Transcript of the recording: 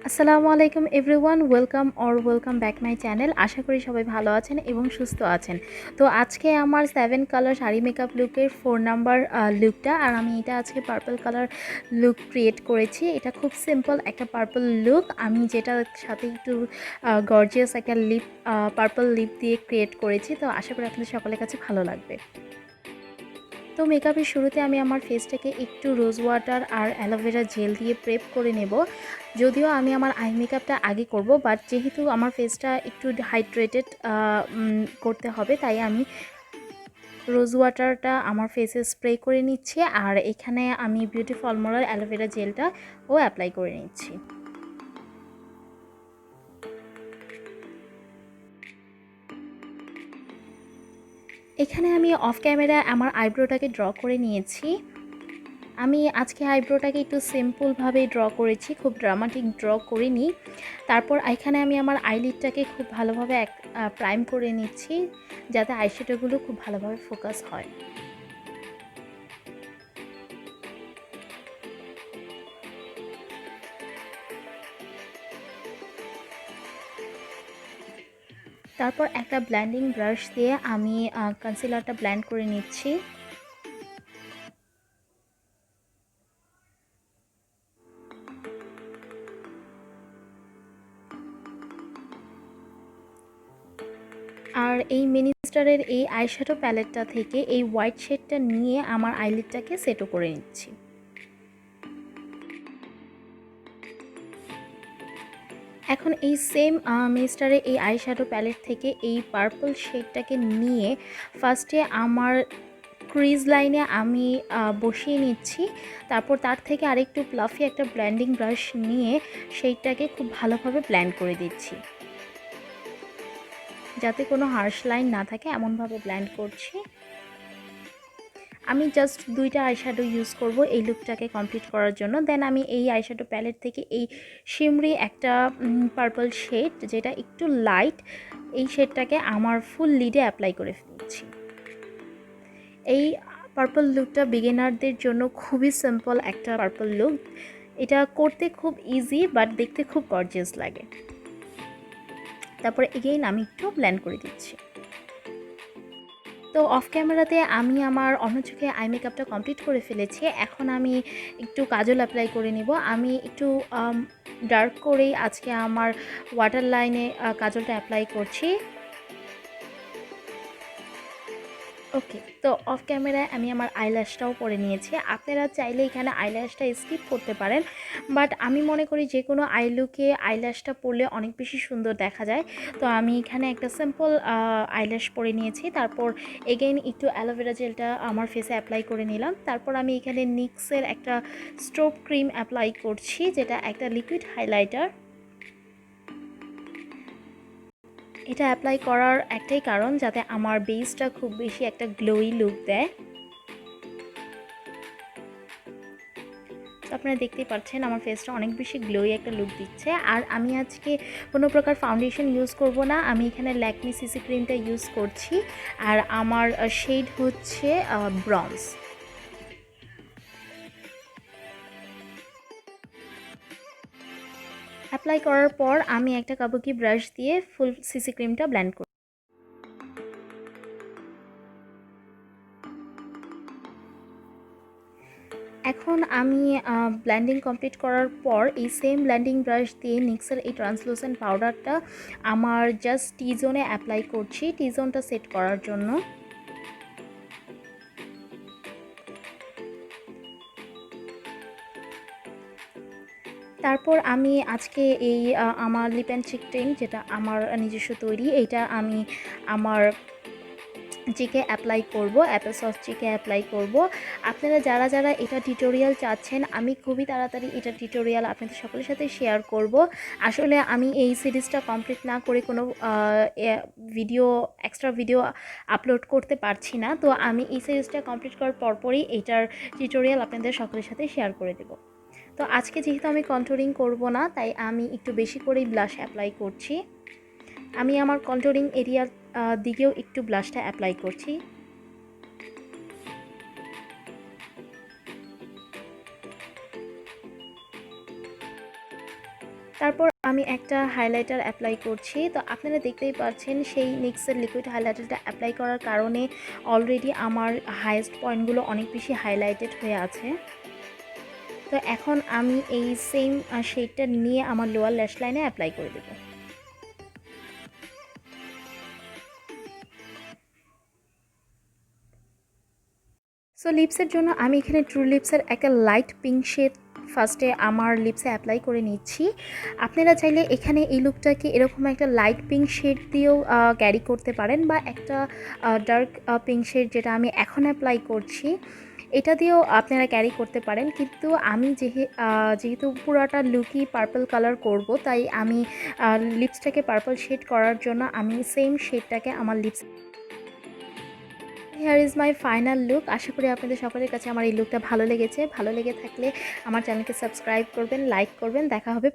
আসসালামু আলাইকুম everyone, welcome back my channel. আশা করি সবাই ভালো আছেন এবং সুস্থ আছেন। তো আজকে আমার 7 কালার শাড়ি মেকআপ লুকের 4 নাম্বার লুকটা, আর আমি এটা আজকে পার্পল কালার লুক ক্রিয়েট করেছি। এটা খুব সিম্পল একটা পার্পল লুক, আমি যেটার সাথে একটু গর্জিয়াস একটা পার্পল লিপ দিয়ে ক্রিয়েট করেছি। তো আশা করি আপনাদের সকলের কাছে ভালো লাগবে। তো মেকআপের শুরুতে আমি আমার ফেসটাকে একটু রোজ ওয়াটার আর অ্যালোভেরা জেল দিয়ে প্রেপ করে নেব। যদিও আমি আমার আই মেকআপটা আগে করব, বাট যেহেতু আমার ফেসটা একটু হাইড্রেটেড করতে হবে, তাই আমি রোজ ওয়াটারটা আমার ফেসে স্প্রে করে নিচ্ছি, আর এখানে আমি বিউটি ফর্মুলার অ্যালোভেরা জেলটা অ্যাপ্লাই করে নিচ্ছি। এখানে আমি অফ ক্যামেরা আমার আইব্রোটাকে ড্র করে নিয়েছি। আমি আজকে আইব্রোটাকে একটু সিম্পলভাবে ড্র করেছি, খুব ড্রামাটিক ড্র করিনি। তারপর এখানে আমি আমার আইলিডটাকে খুব ভালোভাবে প্রাইম করে নিচ্ছি, যাতে আইশ্যাডোগুলো খুব ভালোভাবে ফোকাস হয়। তারপর একটা ব্লেন্ডিং ব্রাশ দিয়ে আমি কনসিলারটা ব্লেন্ড করে নিচ্ছি। আর এই মিনিস্টারের এই আইশ্যাডো প্যালেটটা থেকে এই হোয়াইট শেডটা নিয়ে আমার আইলিডটাকে সেটও করে নিচ্ছি। এখন এই সেম মিনিস্টারের এই আইশ্যাডো প্যালেট থেকে এই পার্পল শেডটাকে নিয়ে ফার্স্টে আমার ক্রিজ লাইনে আমি বসিয়ে নিচ্ছি। তারপর তার থেকে আরেকটু প্লাফি একটা ব্লেন্ডিং ব্রাশ নিয়ে সেইটাকে খুব ভালোভাবে ব্লেন্ড করে দিচ্ছি, যাতে কোনো হার্শ লাইন না থাকে এমনভাবে ব্লেন্ড করছি। আমি জাস্ট 2টা আইশ্যাডো ইউজ করব এই লুকটাকে কমপ্লিট করার জন্য। দেন আমি এই আইশ্যাডো প্যালেট থেকে এই শিমরি একটা পার্পল শেড, যেটা একটু লাইট, এই শেডটাকে আমার ফুল লিডে অ্যাপ্লাই করে ফেলছি। এই পার্পল লুকটা বিগিনারদের জন্য খুবই সিম্পল একটা পার্পল লুক। এটা করতে খুব ইজি, বাট দেখতে খুব গর্জিয়াস লাগে। তারপরে এগেইন আমি একটু ব্লেন্ড করে দিচ্ছি। তো অফ ক্যামেরাতে আমি আমার অন্য চোখে আই মেকআপটা কমপ্লিট করে ফেলেছি। এখন আমি একটু কাজল অ্যাপ্লাই করে নেব। আমি একটু ডার্ক করেই আজকে আমার ওয়াটার লাইনে কাজলটা অ্যাপ্লাই করছি। ওকে, তো অফ ক্যামেরায় আমি আমার আইল্যাশটাও পরে নিয়েছি। আপনারা চাইলে এখানে আইল্যাশটা স্কিপ করতে পারেন, বাট আমি মনে করি যে কোনো আই লুকে আইল্যাশটা পরলে অনেক বেশি সুন্দর দেখা যায়। তো আমি এখানে একটা সিম্পল আইল্যাশ পরে নিয়েছি। তারপর এগেইন একটু অ্যালোভেরা জেলটা আমার ফেসে অ্যাপ্লাই করে নিলাম। তারপর আমি এখানে নিক্সের একটা স্ট্রোব ক্রিম অ্যাপ্লাই করছি, যেটা একটা লিকুইড হাইলাইটার। এটা অ্যাপ্লাই করার একটাই কারণ, যাতে আমার বেসটা খুব বেশি একটা গ্লোই লুক দেয়। তো আপনারা দেখতেই পাচ্ছেন আমার ফেসটা অনেক বেশি গ্লোই একটা লুক দিচ্ছে। আর আমি আজকে কোনো প্রকার ফাউন্ডেশন ইউজ করব না, আমি এখানে ল্যাকমি সিসি ক্রিমটা ইউজ করছি, আর আমার শেড হচ্ছে ব্রঞ্জ। অ্যাপ্লাই করার পর আমি একটা কাবুকি ব্রাশ দিয়ে ফুল সিসি ক্রিমটা ব্লেন্ড করি। এখন আমি ব্লেন্ডিং কমপ্লিট করার পর এই সেম ব্লেন্ডিং ব্রাশ দিয়ে নিক্সের এই ট্রান্সলুসেন্ট পাউডারটা আমার জাস্ট টি জোনে অ্যাপ্লাই করছি, টি জোনটা সেট করার জন্য। তারপর আমি আজকে এই আমার লিপ অ্যান্ড চিক টিন্ট, যেটা আমার নিজস্ব তৈরি, এইটা আমি আমার চিকে অ্যাপ্লাই করব, অ্যাপেল সস চিকে অ্যাপ্লাই করব। আপনারা যারা যারা এটা টিউটোরিয়াল চাচ্ছেন, আমি খুবই তাড়াতাড়ি এটা টিউটোরিয়াল আপনাদের সকলের সাথে শেয়ার করব। আসলে আমি এই সিরিজটা কমপ্লিট না করে কোনো এক্সট্রা ভিডিও আপলোড করতে পারছি না। তো আমি এই সিরিজটা কমপ্লিট করার পরপরই এটার টিউটোরিয়াল আপনাদের সকলের সাথে শেয়ার করে দেব। তো আজকে যেহেতু আমি কন্ট্রোলিং করব না, তাই আমি একটু বেশি করেই ব্লাশ অ্যাপ্লাই করছি। আমি আমার কন্ট্রোলিং এরিয়ার দিকেও একটু ব্লাশটা অ্যাপ্লাই করছি। তারপর আমি একটা হাইলাইটার অ্যাপ্লাই করছি। তো আপনারা দেখতেই পাচ্ছেন সেই নিক্সের লিকুইড হাইলাইটারটা অ্যাপ্লাই করার কারণে অলরেডি আমার হাইয়েস্ট পয়েন্টগুলো অনেক বেশি হাইলাইটেড হয়ে আছে। তো এখন আমি এই সেম শেডটা নিয়ে আমার লোয়ার ল্যাশ লাইনে অ্যাপ্লাই করে দেবো। সো লিপসের জন্য আমি এখানে ট্রু লিপসের একটা লাইট পিঙ্ক শেড ফার্স্টে আমার লিপসে অ্যাপ্লাই করে নিচ্ছি। আপনারা চাইলে এখানে এই লুকটাকে এরকম একটা লাইট পিঙ্ক শেড দিয়েও ক্যারি করতে পারেন, বা একটা ডার্ক পিঙ্ক শেড যেটা আমি এখন অ্যাপ্লাই করছি এটা দিয়েও আপনারা ক্যারি করতে পারেন। কিন্তু আমি যেহেতু পুরাটা লুকই পার্পল কালার করব, তাই আমি লিপসটাকে পার্পল শেড করার জন্য আমি সেম শেডটাকে আমার lips. Here is my final look. আশা করি আপনাদের সকলের কাছে আমার এই লুকটা ভালো লেগেছে। ভালো লেগে থাকলে আমার চ্যানেলকে সাবস্ক্রাইব করবেন, লাইক করবেন। দেখা হবে